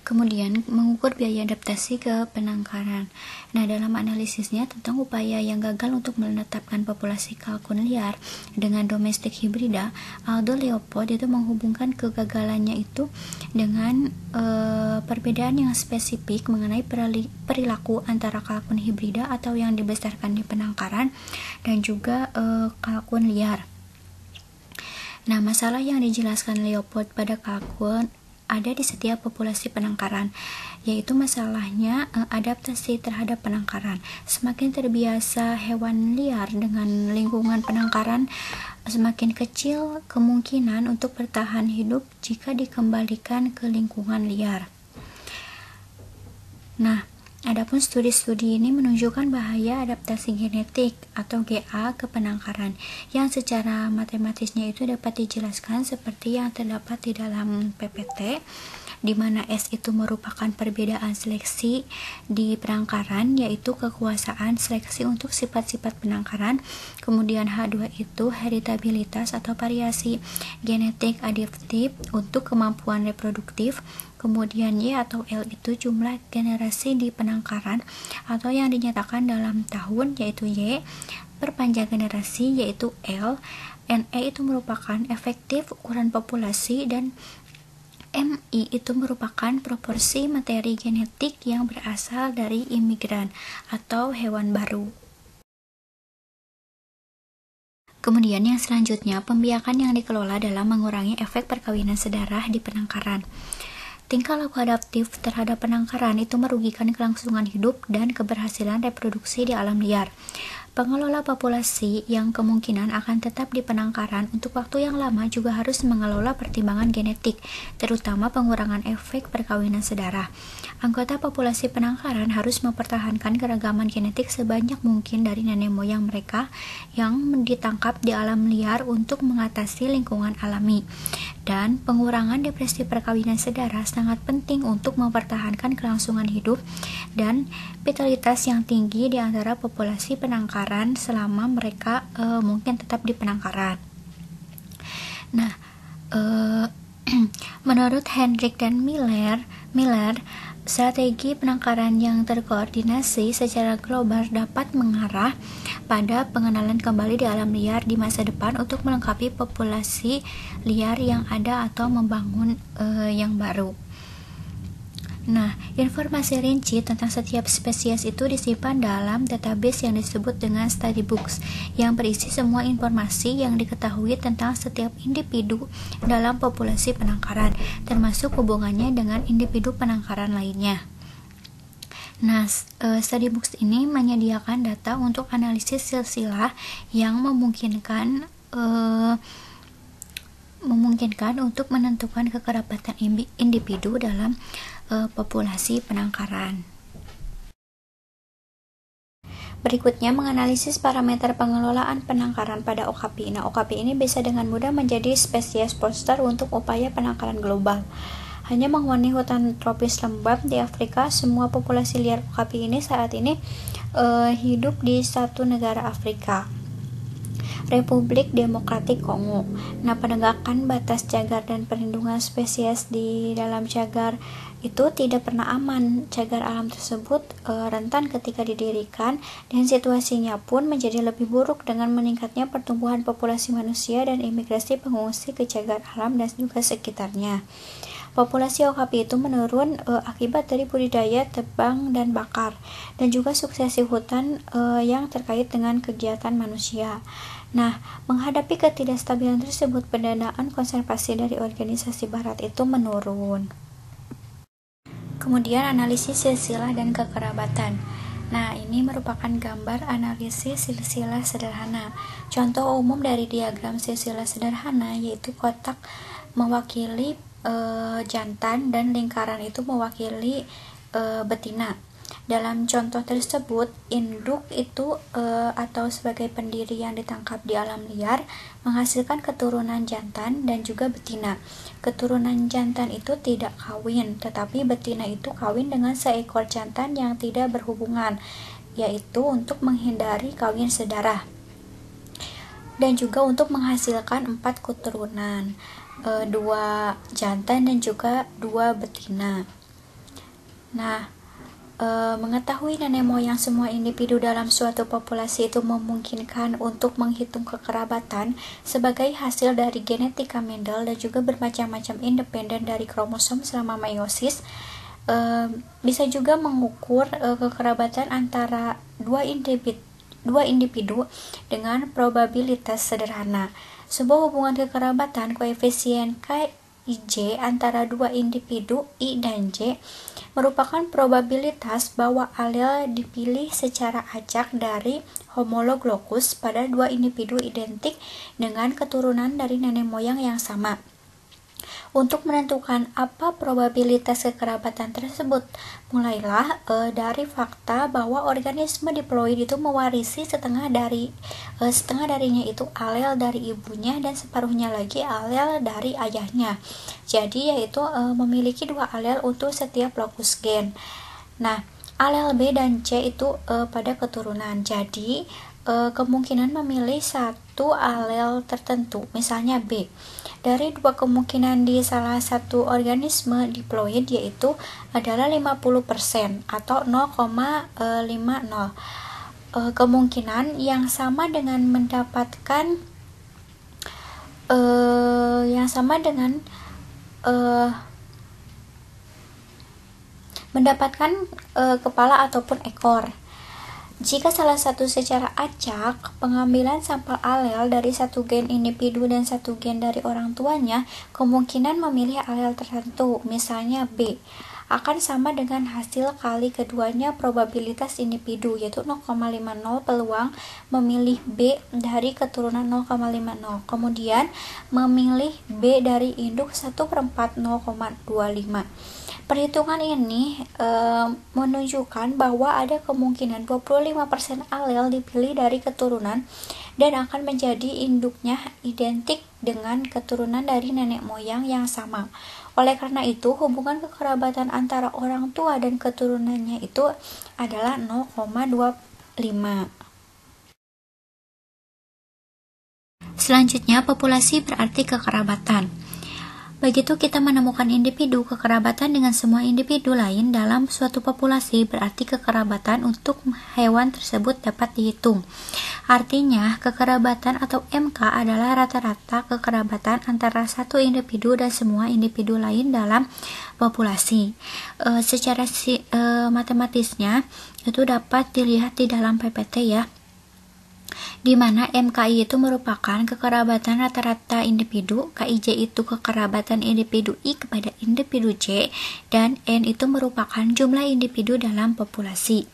Kemudian, mengukur biaya adaptasi ke penangkaran. Nah, dalam analisisnya tentang upaya yang gagal untuk menetapkan populasi kalkun liar dengan domestik hibrida, Aldo Leopold itu menghubungkan kegagalannya itu dengan perbedaan yang spesifik mengenai perilaku antara kalkun hibrida atau yang dibesarkan di penangkaran dan juga kalkun liar. Nah, masalah yang dijelaskan Leopold pada kalkun ada di setiap populasi penangkaran, yaitu masalahnya adaptasi terhadap penangkaran. Semakin terbiasa hewan liar dengan lingkungan penangkaran, semakin kecil kemungkinan untuk bertahan hidup jika dikembalikan ke lingkungan liar. Nah, adapun studi-studi ini menunjukkan bahaya adaptasi genetik atau GA ke penangkaran, yang secara matematisnya itu dapat dijelaskan seperti yang terdapat di dalam PPT, di mana S itu merupakan perbedaan seleksi di penangkaran, yaitu kekuasaan seleksi untuk sifat-sifat penangkaran. Kemudian H2 itu heritabilitas atau variasi genetik adaptif untuk kemampuan reproduktif. Kemudian Y atau L itu jumlah generasi di penangkaran atau yang dinyatakan dalam tahun, yaitu Y, perpanjang generasi, yaitu L. NE itu merupakan efektif ukuran populasi, dan MI itu merupakan proporsi materi genetik yang berasal dari imigran atau hewan baru. Kemudian yang selanjutnya, pembiakan yang dikelola dalam mengurangi efek perkawinan sedarah di penangkaran. Tingkah laku adaptif terhadap penangkaran itu merugikan kelangsungan hidup dan keberhasilan reproduksi di alam liar. Pengelola populasi yang kemungkinan akan tetap di penangkaran untuk waktu yang lama juga harus mengelola pertimbangan genetik, terutama pengurangan efek perkawinan sedarah. Anggota populasi penangkaran harus mempertahankan keragaman genetik sebanyak mungkin dari nenek moyang mereka yang ditangkap di alam liar untuk mengatasi lingkungan alami. Dan pengurangan depresi perkawinan sedarah sangat penting untuk mempertahankan kelangsungan hidup dan vitalitas yang tinggi di antara populasi penangkaran selama mereka mungkin tetap di penangkaran. Nah, menurut Hendrik dan Miller, strategi penangkaran yang terkoordinasi secara global dapat mengarah pada pengenalan kembali di alam liar di masa depan untuk melengkapi populasi liar yang ada atau membangun yang baru. Nah, informasi rinci tentang setiap spesies itu disimpan dalam database yang disebut dengan study books, yang berisi semua informasi yang diketahui tentang setiap individu dalam populasi penangkaran, termasuk hubungannya dengan individu penangkaran lainnya. Nah, study books ini menyediakan data untuk analisis silsilah yang memungkinkan untuk menentukan kekerabatan individu dalam populasi penangkaran. Berikutnya menganalisis parameter pengelolaan penangkaran pada okapi. Nah, okapi ini bisa dengan mudah menjadi spesies poster untuk upaya penangkaran global. Hanya menghuni hutan tropis lembab di Afrika, semua populasi liar okapi ini saat ini hidup di satu negara Afrika, Republik Demokratik Kongo. Nah, penegakan batas cagar dan perlindungan spesies di dalam cagar itu tidak pernah aman. Cagar alam tersebut rentan ketika didirikan, dan situasinya pun menjadi lebih buruk dengan meningkatnya pertumbuhan populasi manusia dan imigrasi pengungsi ke cagar alam dan juga sekitarnya. Populasi okapi itu menurun akibat dari budidaya tebang dan bakar, dan juga suksesi hutan yang terkait dengan kegiatan manusia. Nah, menghadapi ketidakstabilan tersebut, pendanaan konservasi dari organisasi barat itu menurun. Kemudian analisis silsilah dan kekerabatan. Nah, ini merupakan gambar analisis silsilah sederhana. Contoh umum dari diagram silsilah sederhana yaitu kotak mewakili jantan dan lingkaran itu mewakili betina. Dalam contoh tersebut, induk itu atau sebagai pendiri yang ditangkap di alam liar menghasilkan keturunan jantan dan juga betina. Keturunan jantan itu tidak kawin, tetapi betina itu kawin dengan seekor jantan yang tidak berhubungan, yaitu untuk menghindari kawin sedarah, dan juga untuk menghasilkan 4 keturunan, 2 jantan dan juga 2 betina. Nah, mengetahui nenek moyang semua individu dalam suatu populasi itu memungkinkan untuk menghitung kekerabatan sebagai hasil dari genetika Mendel dan juga bermacam-macam independen dari kromosom selama meiosis. Bisa juga mengukur kekerabatan antara dua individu dengan probabilitas sederhana. Sebuah hubungan kekerabatan koefisien KIJ antara dua individu I dan J merupakan probabilitas bahwa alel dipilih secara acak dari homolog lokus pada dua individu identik dengan keturunan dari nenek moyang yang sama. Untuk menentukan apa probabilitas kekerabatan tersebut, mulailah dari fakta bahwa organisme diploid itu mewarisi setengah darinya itu alel dari ibunya dan separuhnya lagi alel dari ayahnya. Jadi yaitu memiliki 2 alel untuk setiap lokus gen. Nah, alel B dan C itu pada keturunan. Jadi kemungkinan memilih satu alel tertentu, misalnya B, dari 2 kemungkinan di salah satu organisme diploid yaitu adalah 50% atau 0,50. Kemungkinan yang sama dengan mendapatkan kepala ataupun ekor. Jika salah satu secara acak, pengambilan sampel alel dari satu gen individu dan satu gen dari orang tuanya, kemungkinan memilih alel tertentu, misalnya B, akan sama dengan hasil kali keduanya probabilitas individu, yaitu 0,50 peluang memilih B dari keturunan 0,50. Kemudian memilih B dari induk 1/4 0,25. Perhitungan ini menunjukkan bahwa ada kemungkinan 25% alel dipilih dari keturunan dan akan menjadi induknya identik dengan keturunan dari nenek moyang yang sama. Oleh karena itu, hubungan kekerabatan antara orang tua dan keturunannya itu adalah 0,25. Selanjutnya, populasi berarti kekerabatan. Begitu kita menemukan individu kekerabatan dengan semua individu lain dalam suatu populasi, berarti kekerabatan untuk hewan tersebut dapat dihitung. Artinya, kekerabatan atau MK adalah rata-rata kekerabatan antara satu individu dan semua individu lain dalam populasi. Secara matematisnya itu dapat dilihat di dalam PPT ya, di mana MKI itu merupakan kekerabatan rata-rata individu, KIJ itu kekerabatan individu I kepada individu J, dan N itu merupakan jumlah individu dalam populasi.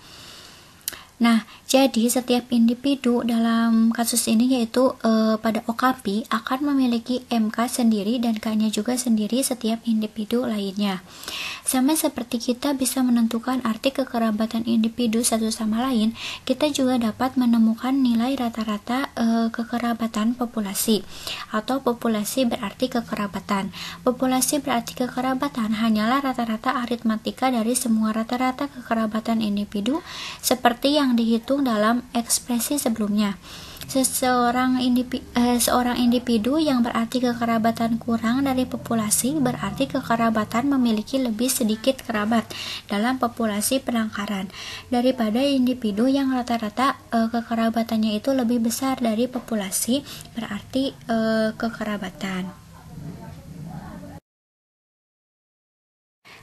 Nah, jadi setiap individu dalam kasus ini yaitu pada Okapi akan memiliki MK sendiri dan K-nya juga sendiri setiap individu lainnya. Sama seperti kita bisa menentukan arti kekerabatan individu satu sama lain, kita juga dapat menemukan nilai rata-rata kekerabatan populasi, atau populasi berarti kekerabatan. Populasi berarti kekerabatan hanyalah rata-rata aritmatika dari semua rata-rata kekerabatan individu seperti yang dihitung dalam ekspresi sebelumnya. Seorang individu yang berarti kekerabatan kurang dari populasi berarti kekerabatan memiliki lebih sedikit kerabat dalam populasi penangkaran daripada individu yang rata-rata kekerabatannya itu lebih besar dari populasi, berarti kekerabatan.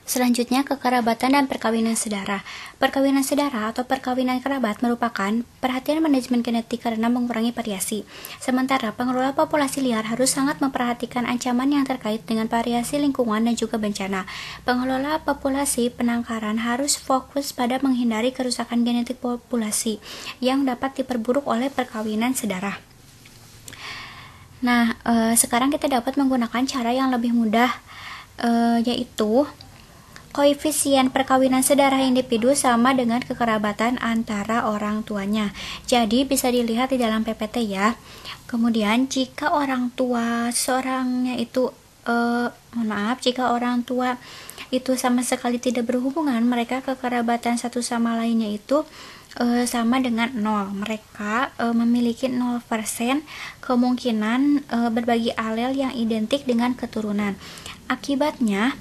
Selanjutnya, kekerabatan dan perkawinan sedara. Perkawinan sedara atau perkawinan kerabat merupakan perhatian manajemen genetik karena mengurangi variasi. Sementara pengelola populasi liar harus sangat memperhatikan ancaman yang terkait dengan variasi lingkungan dan juga bencana. Pengelola populasi penangkaran harus fokus pada menghindari kerusakan genetik populasi yang dapat diperburuk oleh perkawinan sedara. Nah, sekarang kita dapat menggunakan cara yang lebih mudah, yaitu koefisien perkawinan sedara individu sama dengan kekerabatan antara orang tuanya. Jadi bisa dilihat di dalam PPT ya. Kemudian jika orang tua seorangnya itu jika orang tua itu sama sekali tidak berhubungan, mereka kekerabatan satu sama lainnya itu sama dengan 0. Mereka memiliki 0% kemungkinan berbagi alel yang identik dengan keturunan. Akibatnya,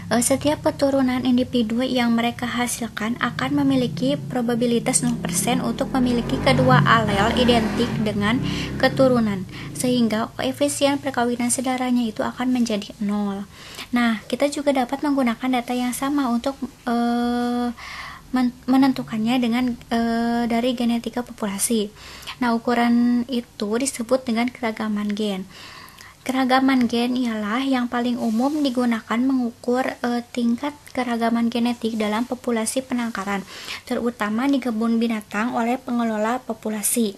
setiap keturunan individu yang mereka hasilkan akan memiliki probabilitas 0% untuk memiliki kedua alel identik dengan keturunan, sehingga koefisien perkawinan sedaranya itu akan menjadi 0. Nah, kita juga dapat menggunakan data yang sama untuk menentukannya dengan dari genetika populasi. Nah, ukuran itu disebut dengan keragaman gen. Keragaman gen ialah yang paling umum digunakan mengukur tingkat keragaman genetik dalam populasi penangkaran, terutama di kebun binatang oleh pengelola populasi.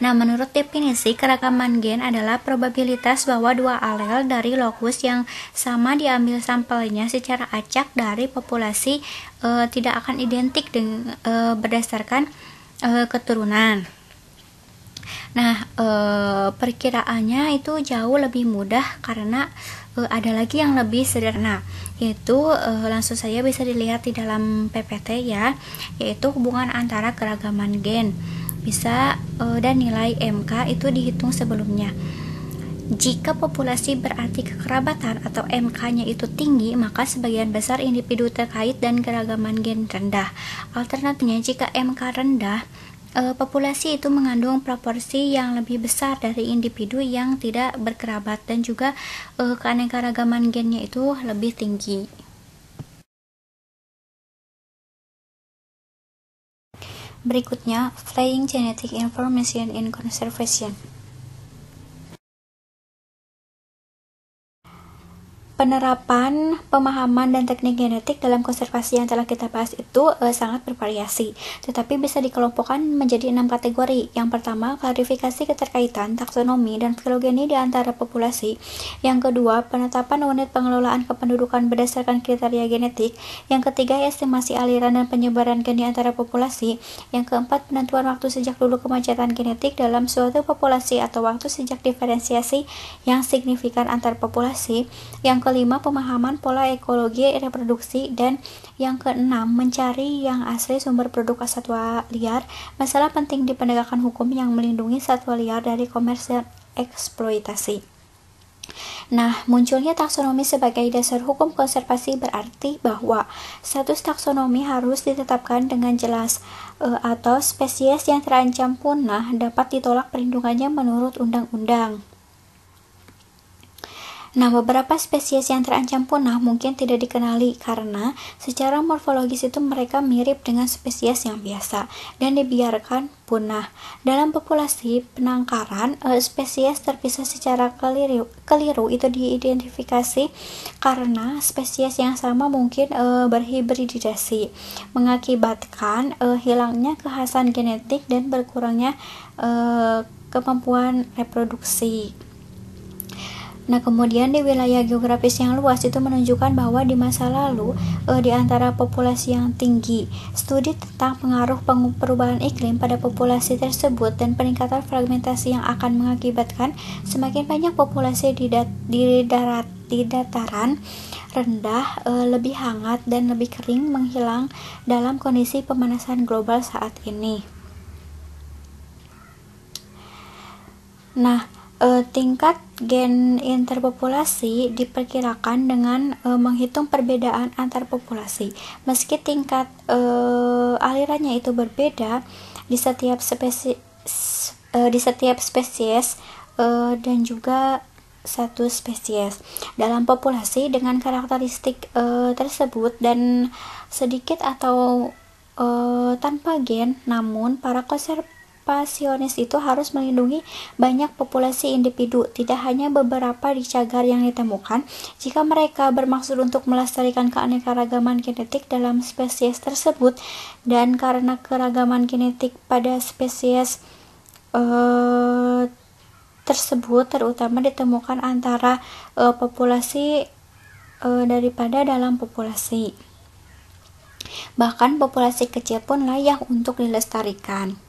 Nah, menurut definisi, keragaman gen adalah probabilitas bahwa dua alel dari lokus yang sama diambil sampelnya secara acak dari populasi tidak akan identik dengan berdasarkan keturunan. Nah, perkiraannya itu jauh lebih mudah karena ada lagi yang lebih sederhana, yaitu langsung saja bisa dilihat di dalam PPT ya, yaitu hubungan antara keragaman gen bisa dan nilai MK itu dihitung sebelumnya. Jika populasi berarti kekerabatan atau MK-nya itu tinggi, maka sebagian besar individu terkait dan keragaman gen rendah. Alternatifnya, jika MK rendah, populasi itu mengandung proporsi yang lebih besar dari individu yang tidak berkerabat dan juga keanekaragaman gennya itu lebih tinggi. Berikutnya, Applying Genetic Information in Conservation. Penerapan, pemahaman, dan teknik genetik dalam konservasi yang telah kita bahas itu sangat bervariasi, tetapi bisa dikelompokkan menjadi 6 kategori. Yang pertama, klarifikasi keterkaitan, taksonomi, dan filogeni di antara populasi. Yang kedua, penetapan unit pengelolaan kependudukan berdasarkan kriteria genetik. Yang ketiga, estimasi aliran dan penyebaran gen di antara populasi. Yang keempat, penentuan waktu sejak dulu kemacetan genetik dalam suatu populasi atau waktu sejak diferensiasi yang signifikan antar populasi. Yang kelima, pemahaman pola ekologi reproduksi, dan yang keenam, mencari yang asli sumber produk satwa liar, masalah penting di penegakan hukum yang melindungi satwa liar dari komersial eksploitasi. Nah, munculnya taksonomi sebagai dasar hukum konservasi berarti bahwa status taksonomi harus ditetapkan dengan jelas, atau spesies yang terancam punah dapat ditolak perlindungannya menurut undang-undang. Nah, beberapa spesies yang terancam punah mungkin tidak dikenali karena secara morfologis itu mereka mirip dengan spesies yang biasa dan dibiarkan punah. Dalam populasi penangkaran, spesies terpisah secara keliru itu diidentifikasi karena spesies yang sama mungkin berhibridisasi, mengakibatkan hilangnya kekhasan genetik dan berkurangnya kemampuan reproduksi. Nah, kemudian di wilayah geografis yang luas itu menunjukkan bahwa di masa lalu di antara populasi yang tinggi, studi tentang pengaruh perubahan iklim pada populasi tersebut dan peningkatan fragmentasi yang akan mengakibatkan semakin banyak populasi di dataran rendah lebih hangat dan lebih kering menghilang dalam kondisi pemanasan global saat ini. Nah, tingkat gen interpopulasi diperkirakan dengan menghitung perbedaan antar populasi. Meski tingkat alirannya itu berbeda di setiap spesies dan juga satu spesies dalam populasi dengan karakteristik tersebut dan sedikit atau tanpa gen, namun para konservasionis itu harus melindungi banyak populasi individu, tidak hanya beberapa di cagar yang ditemukan, jika mereka bermaksud untuk melestarikan keanekaragaman genetik dalam spesies tersebut. Dan karena keragaman genetik pada spesies tersebut terutama ditemukan antara populasi daripada dalam populasi. Bahkan populasi kecil pun layak untuk dilestarikan.